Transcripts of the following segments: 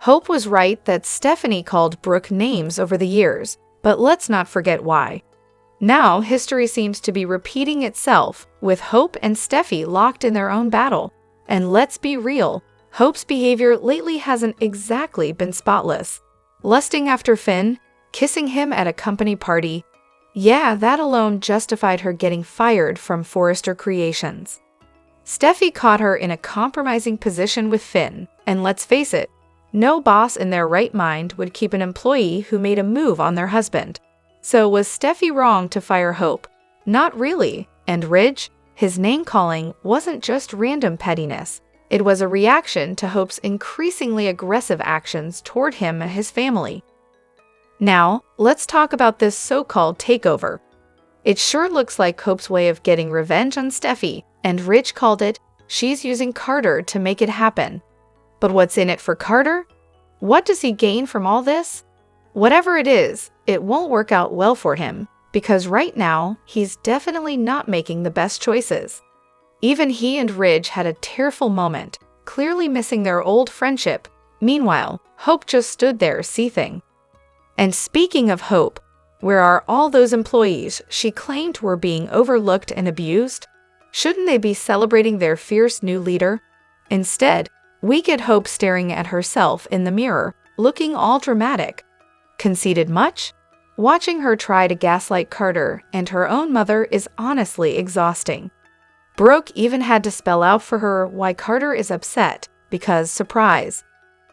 Hope was right that Stephanie called Brooke names over the years, but let's not forget why. Now, history seems to be repeating itself, with Hope and Steffy locked in their own battle. And let's be real, Hope's behavior lately hasn't exactly been spotless. Lusting after Finn, kissing him at a company party, yeah, that alone justified her getting fired from Forrester Creations. Steffy caught her in a compromising position with Finn, and let's face it, no boss in their right mind would keep an employee who made a move on their husband. So was Steffy wrong to fire Hope? Not really. And Ridge, his name-calling wasn't just random pettiness. It was a reaction to Hope's increasingly aggressive actions toward him and his family. Now, let's talk about this so-called takeover. It sure looks like Hope's way of getting revenge on Steffy, and Ridge called it, she's using Carter to make it happen. But what's in it for Carter? What does he gain from all this? Whatever it is, it won't work out well for him, because right now, he's definitely not making the best choices. Even he and Ridge had a tearful moment, clearly missing their old friendship. Meanwhile, Hope just stood there seething. And speaking of Hope, where are all those employees she claimed were being overlooked and abused? Shouldn't they be celebrating their fierce new leader? Instead, we get Hope staring at herself in the mirror, looking all dramatic. Conceited much? Watching her try to gaslight Carter and her own mother is honestly exhausting. Brooke even had to spell out for her why Carter is upset, because, surprise,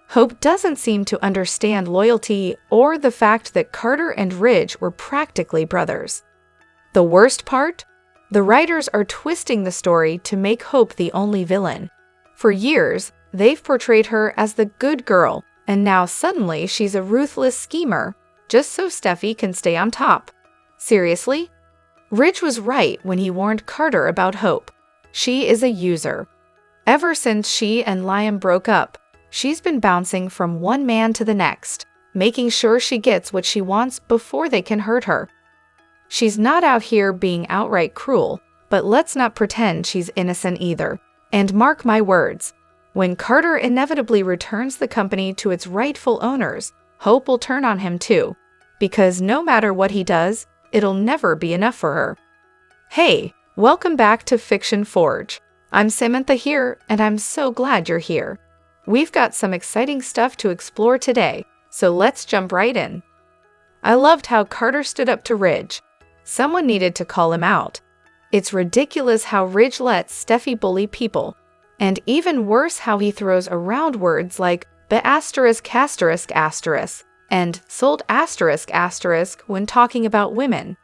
Hope doesn't seem to understand loyalty or the fact that Carter and Ridge were practically brothers. The worst part? The writers are twisting the story to make Hope the only villain. For years, they've portrayed her as the good girl, and now suddenly she's a ruthless schemer, just so Steffy can stay on top. Seriously? Ridge was right when he warned Carter about Hope. She is a user. Ever since she and Liam broke up, she's been bouncing from one man to the next, making sure she gets what she wants before they can hurt her. She's not out here being outright cruel, but let's not pretend she's innocent either. And mark my words, when Carter inevitably returns the company to its rightful owners, Hope will turn on him too, because no matter what he does, it'll never be enough for her. Hey, welcome back to Fiction Forge. I'm Samantha here, and I'm so glad you're here. We've got some exciting stuff to explore today, so let's jump right in. I loved how Carter stood up to Ridge. Someone needed to call him out. It's ridiculous how Ridge lets Steffy bully people, and even worse how he throws around words like ***** and sold *** when talking about women.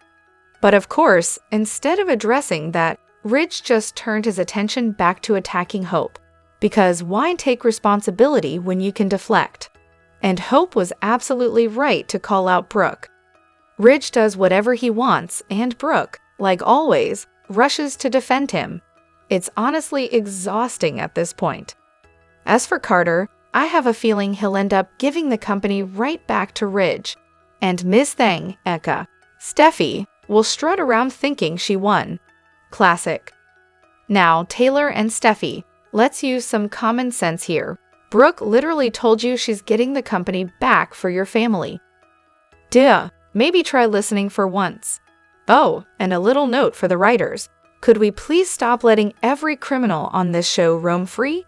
But of course, instead of addressing that, Ridge just turned his attention back to attacking Hope. Because why take responsibility when you can deflect? And Hope was absolutely right to call out Brooke. Ridge does whatever he wants, and Brooke, like always, rushes to defend him. It's honestly exhausting at this point. As for Carter, I have a feeling he'll end up giving the company right back to Ridge. And Ms. Thang, Eka, Steffy, will strut around thinking she won. Classic. Now, Taylor and Steffy, let's use some common sense here. Brooke literally told you she's getting the company back for your family. Duh, maybe try listening for once. Oh, and a little note for the writers. Could we please stop letting every criminal on this show roam free?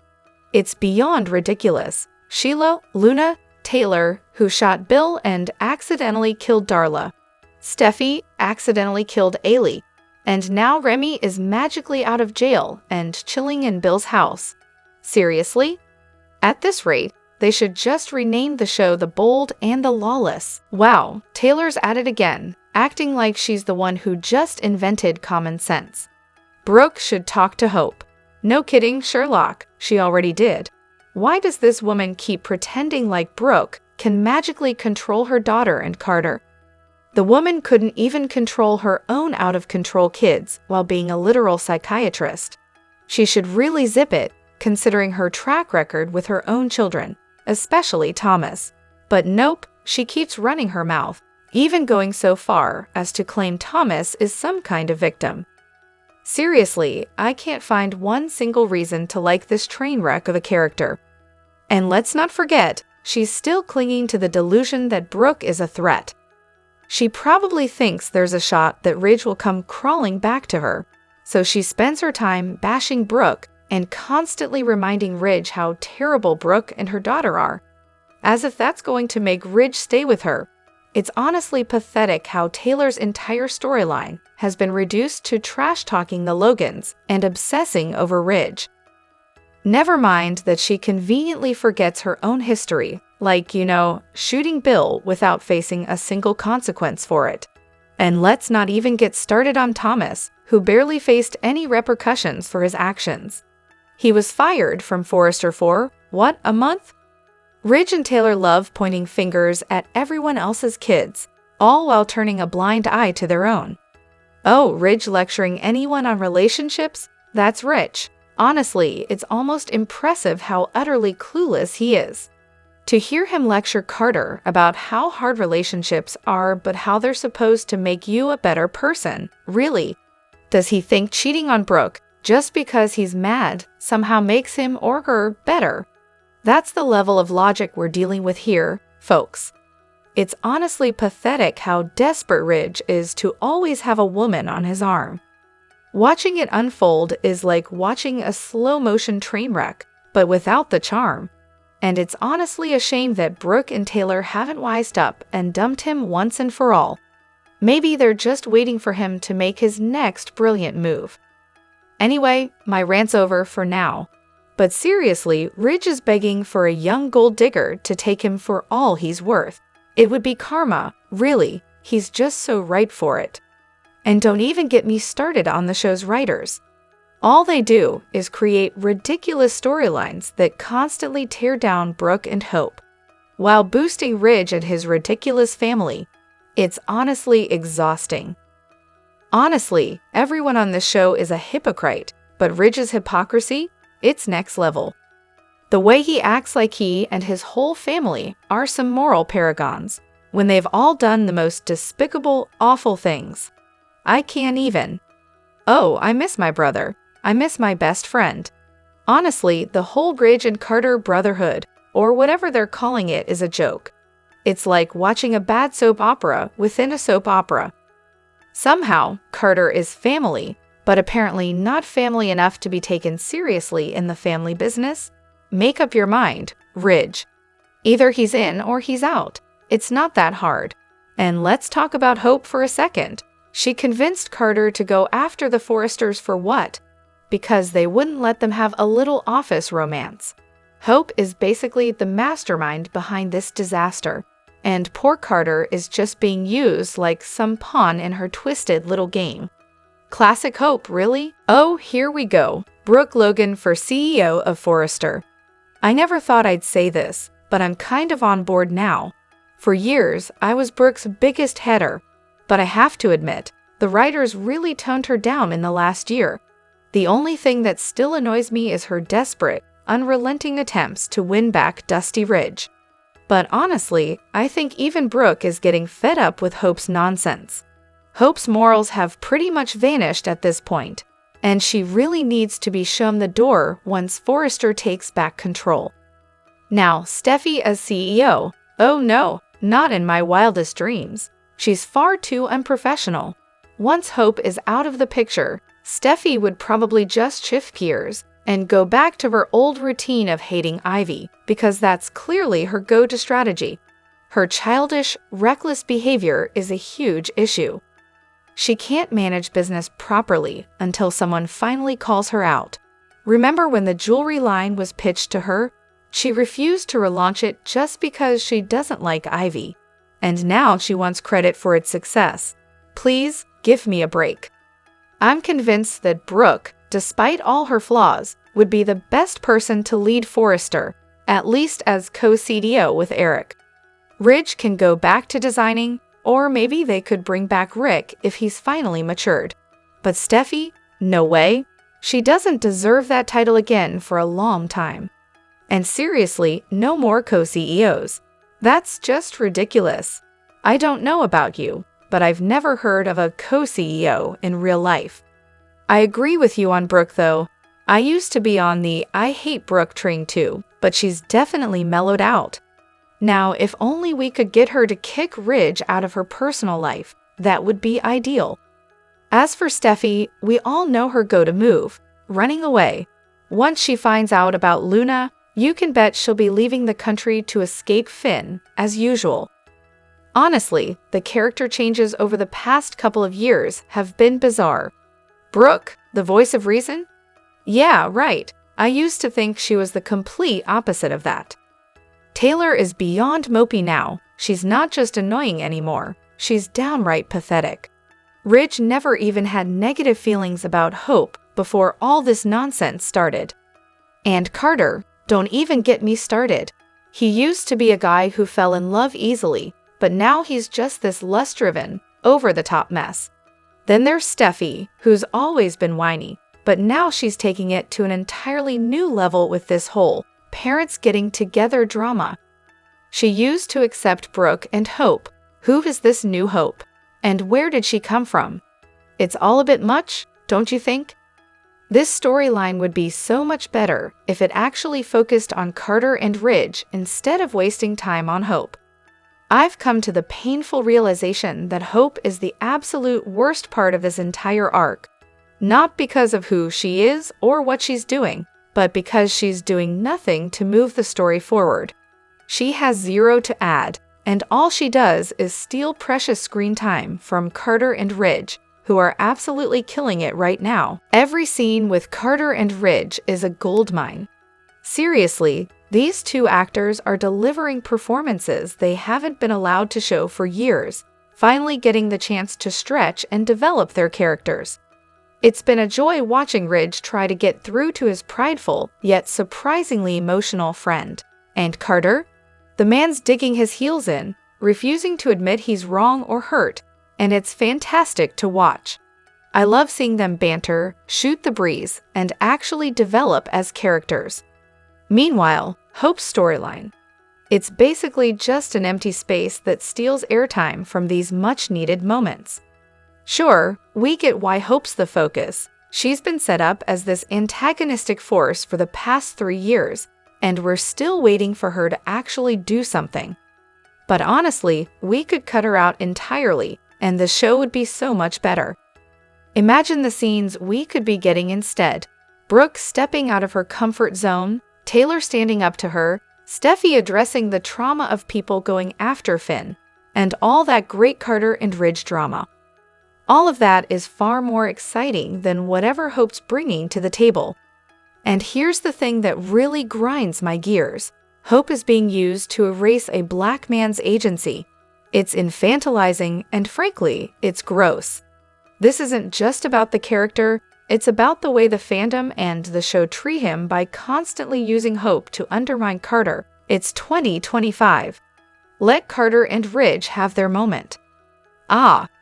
It's beyond ridiculous. Sheila, Luna, Taylor, who shot Bill and accidentally killed Darla. Steffy accidentally killed Ailey. And now Remy is magically out of jail and chilling in Bill's house. Seriously? At this rate, they should just rename the show The Bold and the Lawless. Wow, Taylor's at it again, acting like she's the one who just invented common sense. Brooke should talk to Hope. No kidding, Sherlock, she already did. Why does this woman keep pretending like Brooke can magically control her daughter and Carter? The woman couldn't even control her own out-of-control kids while being a literal psychiatrist. She should really zip it, considering her track record with her own children, especially Thomas. But nope, she keeps running her mouth, even going so far as to claim Thomas is some kind of victim. Seriously, I can't find one single reason to like this train wreck of a character. And let's not forget, she's still clinging to the delusion that Brooke is a threat. She probably thinks there's a shot that Ridge will come crawling back to her, so she spends her time bashing Brooke and constantly reminding Ridge how terrible Brooke and her daughter are, as if that's going to make Ridge stay with her. It's honestly pathetic how Taylor's entire storyline has been reduced to trash-talking the Logans and obsessing over Ridge. Never mind that she conveniently forgets her own history, like, shooting Bill without facing a single consequence for it. And let's not even get started on Thomas, who barely faced any repercussions for his actions. He was fired from Forrester for, a month? Ridge and Taylor love pointing fingers at everyone else's kids, all while turning a blind eye to their own. Oh, Ridge lecturing anyone on relationships? That's rich. Honestly, it's almost impressive how utterly clueless he is. To hear him lecture Carter about how hard relationships are but how they're supposed to make you a better person, really? Does he think cheating on Brooke, just because he's mad, somehow makes him or her better? That's the level of logic we're dealing with here, folks. It's honestly pathetic how desperate Ridge is to always have a woman on his arm. Watching it unfold is like watching a slow-motion train wreck, but without the charm. And it's honestly a shame that Brooke and Taylor haven't wised up and dumped him once and for all. Maybe they're just waiting for him to make his next brilliant move. Anyway, my rant's over for now. But seriously, Ridge is begging for a young gold digger to take him for all he's worth. It would be karma, really. He's just so ripe for it. And don't even get me started on the show's writers. All they do is create ridiculous storylines that constantly tear down Brooke and Hope, while boosting Ridge and his ridiculous family. It's honestly exhausting. Honestly, everyone on this show is a hypocrite, but Ridge's hypocrisy? It's next level. The way he acts like he and his whole family are some moral paragons, when they've all done the most despicable, awful things. I can't even. Oh, I miss my brother. I miss my best friend. Honestly, the whole Ridge and Carter brotherhood, or whatever they're calling it, is a joke. It's like watching a bad soap opera within a soap opera. Somehow, Carter is family, but apparently not family enough to be taken seriously in the family business. Make up your mind, Ridge. Either he's in or he's out. It's not that hard. And let's talk about Hope for a second. She convinced Carter to go after the Forresters for what? Because they wouldn't let them have a little office romance. Hope is basically the mastermind behind this disaster, and poor Carter is just being used like some pawn in her twisted little game. Classic Hope, really? Oh, here we go. Brooke Logan for CEO of Forrester. I never thought I'd say this, but I'm kind of on board now. For years, I was Brooke's biggest hater, but I have to admit, the writers really toned her down in the last year. The only thing that still annoys me is her desperate, unrelenting attempts to win back Dusty Ridge. But honestly, I think even Brooke is getting fed up with Hope's nonsense. Hope's morals have pretty much vanished at this point, and she really needs to be shown the door once Forrester takes back control. Now, Steffy as CEO. Oh no, not in my wildest dreams. She's far too unprofessional. Once Hope is out of the picture, Steffy would probably just shift gears and go back to her old routine of hating Ivy, because that's clearly her go-to strategy. Her childish, reckless behavior is a huge issue. She can't manage business properly until someone finally calls her out. Remember when the jewelry line was pitched to her? She refused to relaunch it just because she doesn't like Ivy. And now she wants credit for its success. Please, give me a break. I'm convinced that Brooke, despite all her flaws, would be the best person to lead Forrester, at least as co-CDO with Eric. Ridge can go back to designing, or maybe they could bring back Rick if he's finally matured. But Steffy? No way. She doesn't deserve that title again for a long time. And seriously, no more co-CEOs. That's just ridiculous. I don't know about you, but I've never heard of a co-CEO in real life. I agree with you on Brooke though. I used to be on the I hate Brooke train too, but she's definitely mellowed out. Now, if only we could get her to kick Ridge out of her personal life, that would be ideal. As for Steffy, we all know her go-to move, running away. Once she finds out about Luna, you can bet she'll be leaving the country to escape Finn, as usual. Honestly, the character changes over the past couple of years have been bizarre. Brooke, the voice of reason? Yeah, right. I used to think she was the complete opposite of that. Taylor is beyond mopey now. She's not just annoying anymore. She's downright pathetic. Ridge never even had negative feelings about Hope before all this nonsense started. And Carter, don't even get me started. He used to be a guy who fell in love easily, but now he's just this lust-driven, over-the-top mess. Then there's Steffy, who's always been whiny, but now she's taking it to an entirely new level with this whole parents getting together drama. She used to accept Brooke and Hope. Who is this new Hope? And where did she come from? It's all a bit much, don't you think? This storyline would be so much better if it actually focused on Carter and Ridge instead of wasting time on Hope. I've come to the painful realization that Hope is the absolute worst part of this entire arc. Not because of who she is or what she's doing, but because she's doing nothing to move the story forward. She has zero to add, and all she does is steal precious screen time from Carter and Ridge, who are absolutely killing it right now. Every scene with Carter and Ridge is a goldmine. Seriously, these two actors are delivering performances they haven't been allowed to show for years, finally getting the chance to stretch and develop their characters. It's been a joy watching Ridge try to get through to his prideful, yet surprisingly emotional friend. And Carter? The man's digging his heels in, refusing to admit he's wrong or hurt, and it's fantastic to watch. I love seeing them banter, shoot the breeze, and actually develop as characters. Meanwhile, Hope's storyline. It's basically just an empty space that steals airtime from these much-needed moments. Sure, we get why Hope's the focus. She's been set up as this antagonistic force for the past 3 years, and we're still waiting for her to actually do something. But honestly, we could cut her out entirely, and the show would be so much better. Imagine the scenes we could be getting instead. Brooke stepping out of her comfort zone, Taylor standing up to her, Steffy addressing the trauma of people going after Finn, and all that great Carter and Ridge drama. All of that is far more exciting than whatever Hope's bringing to the table. And here's the thing that really grinds my gears. Hope is being used to erase a black man's agency. It's infantilizing, and frankly, it's gross. This isn't just about the character, it's about the way the fandom and the show treat him by constantly using Hope to undermine Carter. It's 2025. Let Carter and Ridge have their moment.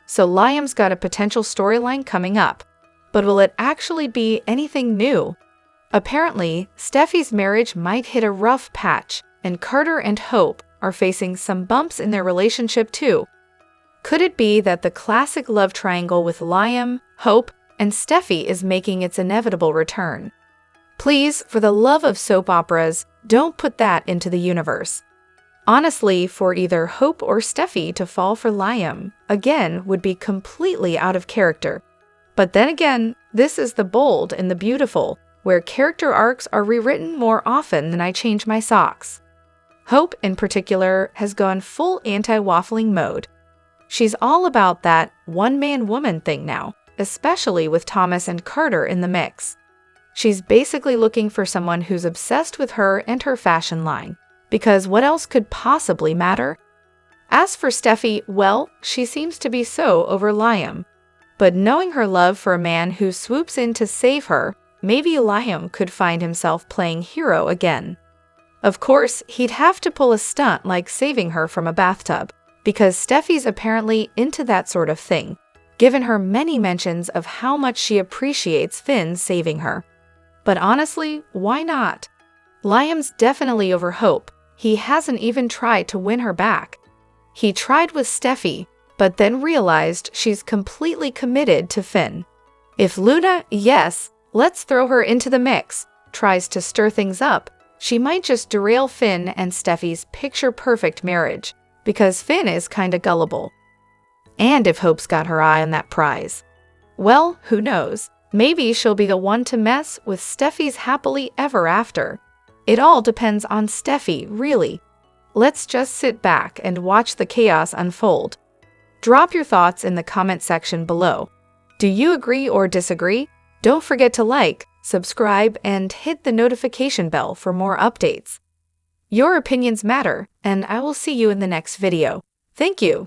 So Liam's got a potential storyline coming up. But will it actually be anything new? Apparently, Steffy's marriage might hit a rough patch, and Carter and Hope are facing some bumps in their relationship too. Could it be that the classic love triangle with Liam, Hope, and Steffy is making its inevitable return? Please, for the love of soap operas, don't put that into the universe. Honestly, for either Hope or Steffy to fall for Liam, again, would be completely out of character. But then again, this is the bold and the beautiful, where character arcs are rewritten more often than I change my socks. Hope, in particular, has gone full anti-waffling mode. She's all about that one-man-woman thing now, especially with Thomas and Carter in the mix. She's basically looking for someone who's obsessed with her and her fashion line, because what else could possibly matter? As for Steffy, well, she seems to be so over Liam. But knowing her love for a man who swoops in to save her, maybe Liam could find himself playing hero again. Of course, he'd have to pull a stunt like saving her from a bathtub, because Steffy's apparently into that sort of thing, given her many mentions of how much she appreciates Finn saving her. But honestly, why not? Liam's definitely over Hope. He hasn't even tried to win her back. He tried with Steffy, but then realized she's completely committed to Finn. If Luna, yes, let's throw her into the mix, tries to stir things up, She might just derail Finn and Steffy's picture-perfect marriage, because Finn is kinda gullible. And if Hope's got her eye on that prize, well, who knows? Maybe she'll be the one to mess with Steffy's happily ever after. It all depends on Steffy, really. Let's just sit back and watch the chaos unfold. Drop your thoughts in the comment section below. Do you agree or disagree? Don't forget to like, subscribe, and hit the notification bell for more updates. Your opinions matter, and I will see you in the next video. Thank you.